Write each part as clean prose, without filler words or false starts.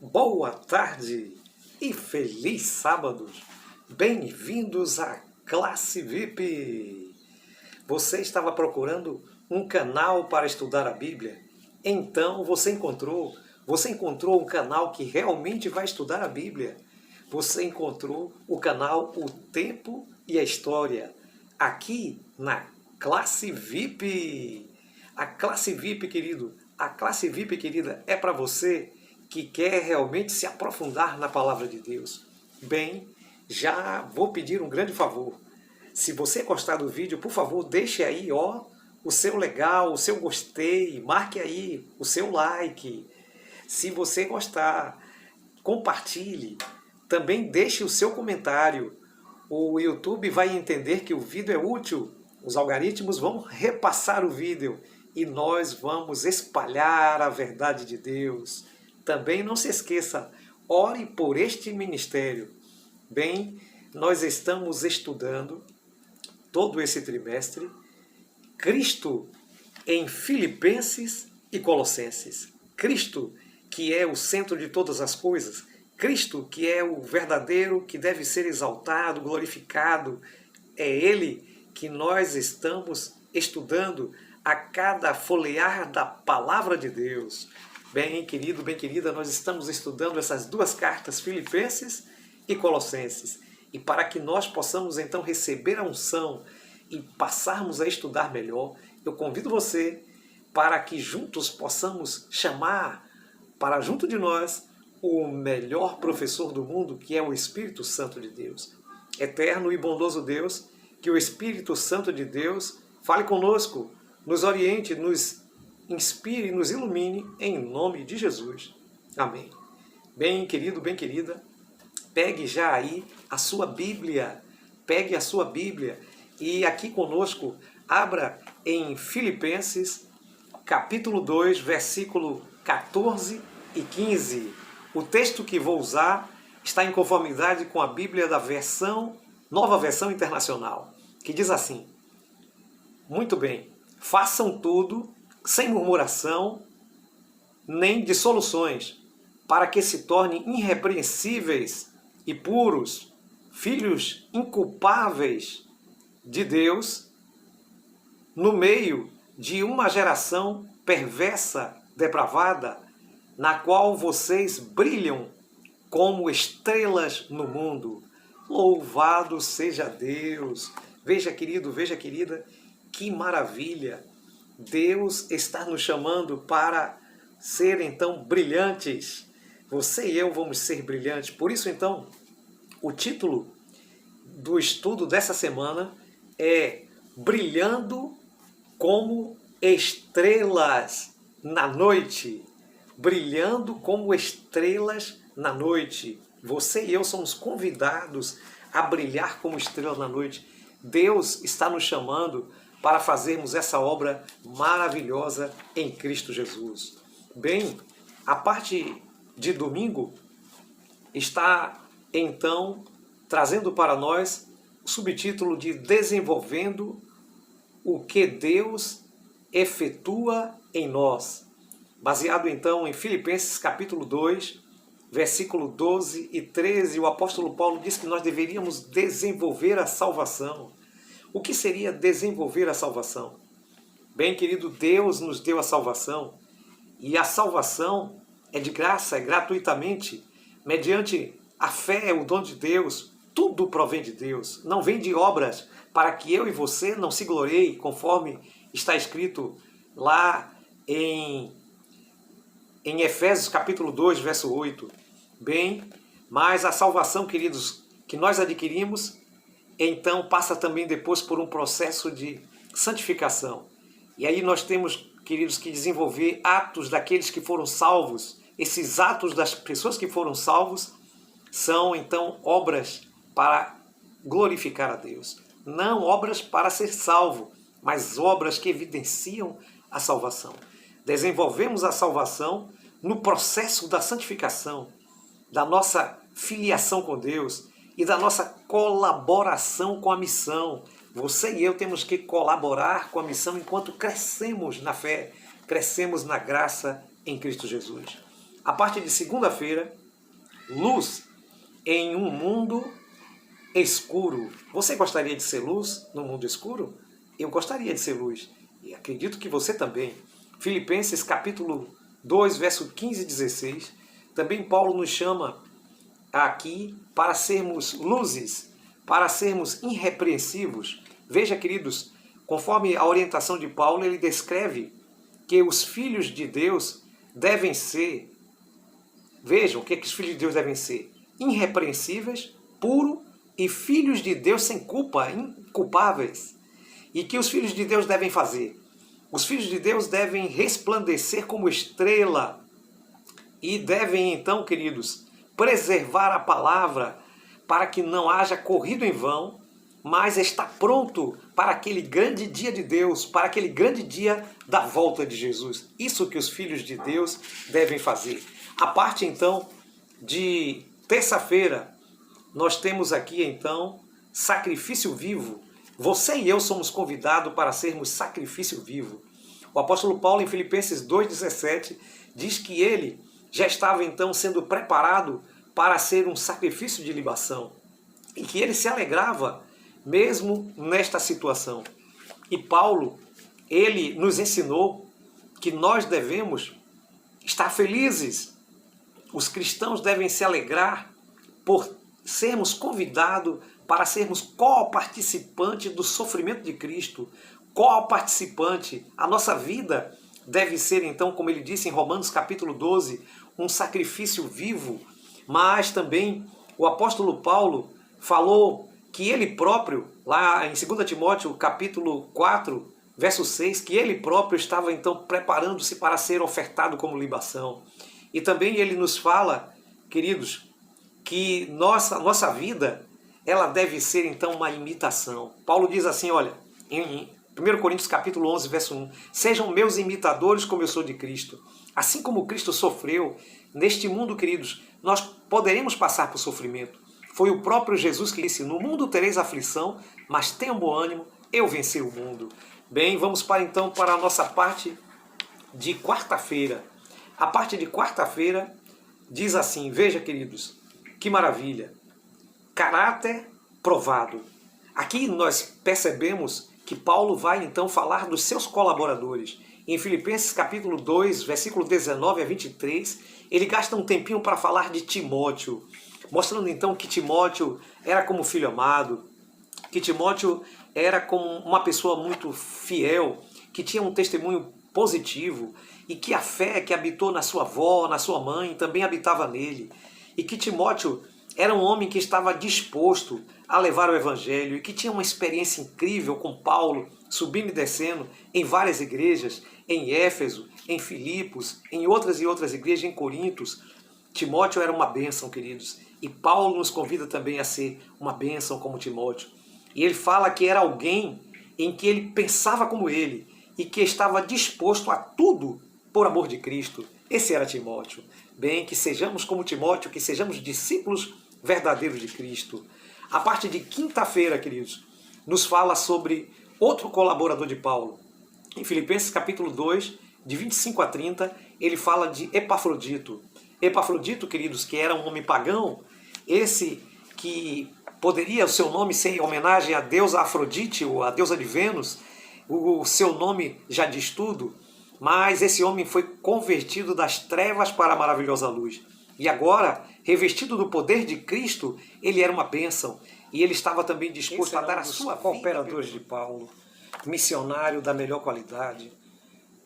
Boa tarde e feliz sábado! Bem-vindos à Classe VIP! Você estava procurando um canal para estudar a Bíblia? Então você encontrou um canal que realmente vai estudar a Bíblia. Você encontrou o canal O Tempo e a História, aqui na Classe VIP. A Classe VIP, querido, a Classe VIP, querida, é para você que quer realmente se aprofundar na Palavra de Deus. Bem, já vou pedir um grande favor. Se você gostar do vídeo, por favor, deixe aí o seu legal, o seu gostei, marque aí o seu like. Se você gostar, compartilhe. Também deixe o seu comentário. O YouTube vai entender que o vídeo é útil. Os algoritmos vão repassar o vídeo e nós vamos espalhar a verdade de Deus. Também não se esqueça, ore por este ministério. Bem, nós estamos estudando todo esse trimestre Cristo em Filipenses e Colossenses. Cristo, que é o centro de todas as coisas. Cristo, que é o verdadeiro, que deve ser exaltado, glorificado. É Ele que nós estamos estudando a cada folhear da Palavra de Deus. Bem, querido, bem querida, nós estamos estudando essas duas cartas, Filipenses e Colossenses. E para que nós possamos então receber a unção e passarmos a estudar melhor, eu convido você para que juntos possamos chamar para junto de nós o melhor professor do mundo, que é o Espírito Santo de Deus. Eterno e bondoso Deus, que o Espírito Santo de Deus fale conosco, nos oriente, nos inspire e nos ilumine, em nome de Jesus. Amém. Bem, querido, bem querida, pegue já aí a sua Bíblia, pegue a sua Bíblia e aqui conosco, abra em Filipenses, capítulo 2, versículo 14 e 15. O texto que vou usar está em conformidade com a Bíblia da Nova Versão Internacional, que diz assim: muito bem, façam tudo sem murmuração nem dissoluções, para que se tornem irrepreensíveis e puros, filhos inculpáveis de Deus, no meio de uma geração perversa, depravada, na qual vocês brilham como estrelas no mundo. Louvado seja Deus! Veja, querido, veja, querida, que maravilha! Deus está nos chamando para ser, então, brilhantes. Você e eu vamos ser brilhantes. Por isso, então, o título do estudo dessa semana é Brilhando como Estrelas na Noite. Brilhando como estrelas na noite. Você e eu somos convidados a brilhar como estrelas na noite. Deus está nos chamando para fazermos essa obra maravilhosa em Cristo Jesus. Bem, a parte de domingo está, então, trazendo para nós o subtítulo de Desenvolvendo o que Deus efetua em nós. Baseado, então, em Filipenses capítulo 2, versículo 12 e 13, o apóstolo Paulo diz que nós deveríamos desenvolver a salvação. O que seria desenvolver a salvação? Bem, querido, Deus nos deu a salvação, e a salvação é de graça, é gratuitamente, mediante a fé, é o dom de Deus, tudo provém de Deus, não vem de obras, para que eu e você não se gloriem, conforme está escrito lá em Efésios capítulo 2, verso 8. Bem, mas a salvação, queridos, que nós adquirimos, então passa também depois por um processo de santificação. E aí nós temos, queridos, que desenvolver atos daqueles que foram salvos. Esses atos das pessoas que foram salvos são, então, obras para glorificar a Deus. Não obras para ser salvo, mas obras que evidenciam a salvação. Desenvolvemos a salvação no processo da santificação, da nossa filiação com Deus e da nossa colaboração com a missão. Você e eu temos que colaborar com a missão enquanto crescemos na fé, crescemos na graça em Cristo Jesus. a parte de segunda-feira, luz em um mundo escuro. Você gostaria de ser luz no mundo escuro? Eu gostaria de ser luz. E acredito que você também. Filipenses capítulo 2, verso 15 e 16. Também Paulo nos chama aqui para sermos luzes, para sermos irrepreensíveis. Veja, queridos, conforme a orientação de Paulo, ele descreve que os filhos de Deus devem ser, vejam o que os filhos de Deus devem ser: irrepreensíveis, puros e filhos de Deus sem culpa, inculpáveis. E que os filhos de Deus devem fazer? Os filhos de Deus devem resplandecer como estrela e devem então, queridos, preservar a palavra para que não haja corrido em vão, mas está pronto para aquele grande dia de Deus, para aquele grande dia da volta de Jesus. Isso que os filhos de Deus devem fazer. A parte então de terça-feira, nós temos aqui então sacrifício vivo. Você e eu somos convidados para sermos sacrifício vivo. O apóstolo Paulo, em Filipenses 2,17, diz que ele já estava então sendo preparado para ser um sacrifício de libação e que ele se alegrava mesmo nesta situação. E Paulo, ele nos ensinou que nós devemos estar felizes. Os cristãos devem se alegrar por sermos convidados para sermos co-participantes do sofrimento de Cristo, co-participante. A nossa vida deve ser, então, como ele disse em Romanos capítulo 12, um sacrifício vivo, mas também o apóstolo Paulo falou que ele próprio, lá em 2 Timóteo capítulo 4, verso 6, que ele próprio estava então preparando-se para ser ofertado como libação. E também ele nos fala, queridos, que nossa vida, ela deve ser então uma imitação. Paulo diz assim, olha, em 1 Coríntios capítulo 11, verso 1, sejam meus imitadores como eu sou de Cristo. Assim como Cristo sofreu, neste mundo, queridos, nós poderemos passar por sofrimento. Foi o próprio Jesus que disse, no mundo tereis aflição, mas tenham bom ânimo, eu venci o mundo. Bem, vamos então para a nossa parte de quarta-feira. A parte de quarta-feira diz assim, veja, queridos, que maravilha. Caráter provado. Aqui nós percebemos que Paulo vai então falar dos seus colaboradores. Em Filipenses capítulo 2, versículo 19 a 23, ele gasta um tempinho para falar de Timóteo, mostrando então que Timóteo era como filho amado, que Timóteo era como uma pessoa muito fiel, que tinha um testemunho positivo e que a fé que habitou na sua avó, na sua mãe, também habitava nele. E que Timóteo era um homem que estava disposto a levar o evangelho e que tinha uma experiência incrível com Paulo, subindo e descendo em várias igrejas, em Éfeso, em Filipos, em outras e outras igrejas, em Corintos. Timóteo era uma bênção, queridos. E Paulo nos convida também a ser uma bênção como Timóteo. E ele fala que era alguém em que ele pensava como ele e que estava disposto a tudo por amor de Cristo. Esse era Timóteo. Bem, que sejamos como Timóteo, que sejamos discípulos verdadeiros de Cristo. A parte de quinta-feira, queridos, nos fala sobre outro colaborador de Paulo. Em Filipenses capítulo 2, de 25 a 30, ele fala de Epafrodito. Epafrodito, queridos, que era um homem pagão, esse que poderia o seu nome ser em homenagem à deusa Afrodite, ou à deusa de Vênus, o seu nome já diz tudo, mas esse homem foi convertido das trevas para a maravilhosa luz. E agora, revestido do poder de Cristo, ele era uma bênção. E ele estava também disposto a dar a sua vida. Cooperadores de Paulo, missionário da melhor qualidade,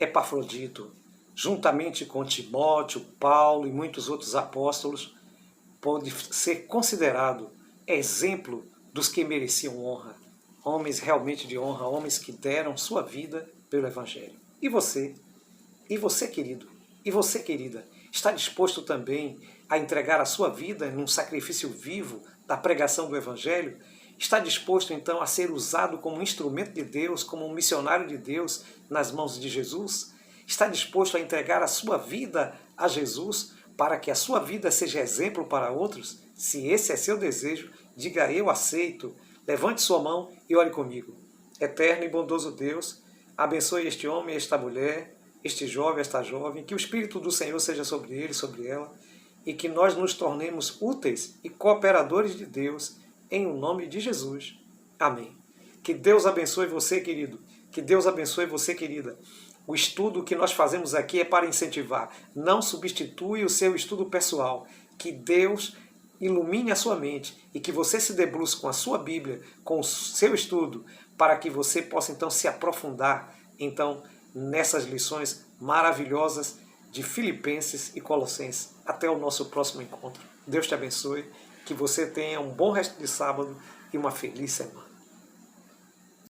Epafrodito, juntamente com Timóteo, Paulo e muitos outros apóstolos, pode ser considerado exemplo dos que mereciam honra. Homens realmente de honra, homens que deram sua vida pelo Evangelho. E você? E você, querido? E você, querida? Está disposto também a entregar a sua vida num sacrifício vivo da pregação do Evangelho? Está disposto então a ser usado como instrumento de Deus, como um missionário de Deus nas mãos de Jesus? Está disposto a entregar a sua vida a Jesus para que a sua vida seja exemplo para outros? Se esse é seu desejo, diga eu aceito. Levante sua mão e ore comigo. Eterno e bondoso Deus, abençoe este homem e esta mulher, este jovem, esta jovem, que o Espírito do Senhor seja sobre ele, sobre ela, e que nós nos tornemos úteis e cooperadores de Deus, em o nome de Jesus. Amém. Que Deus abençoe você, querido. Que Deus abençoe você, querida. O estudo que nós fazemos aqui é para incentivar. Não substitui o seu estudo pessoal. Que Deus ilumine a sua mente e que você se debruce com a sua Bíblia, com o seu estudo, para que você possa então se aprofundar então nessas lições maravilhosas de Filipenses e Colossenses. Até o nosso próximo encontro. Deus te abençoe, que você tenha um bom resto de sábado e uma feliz semana.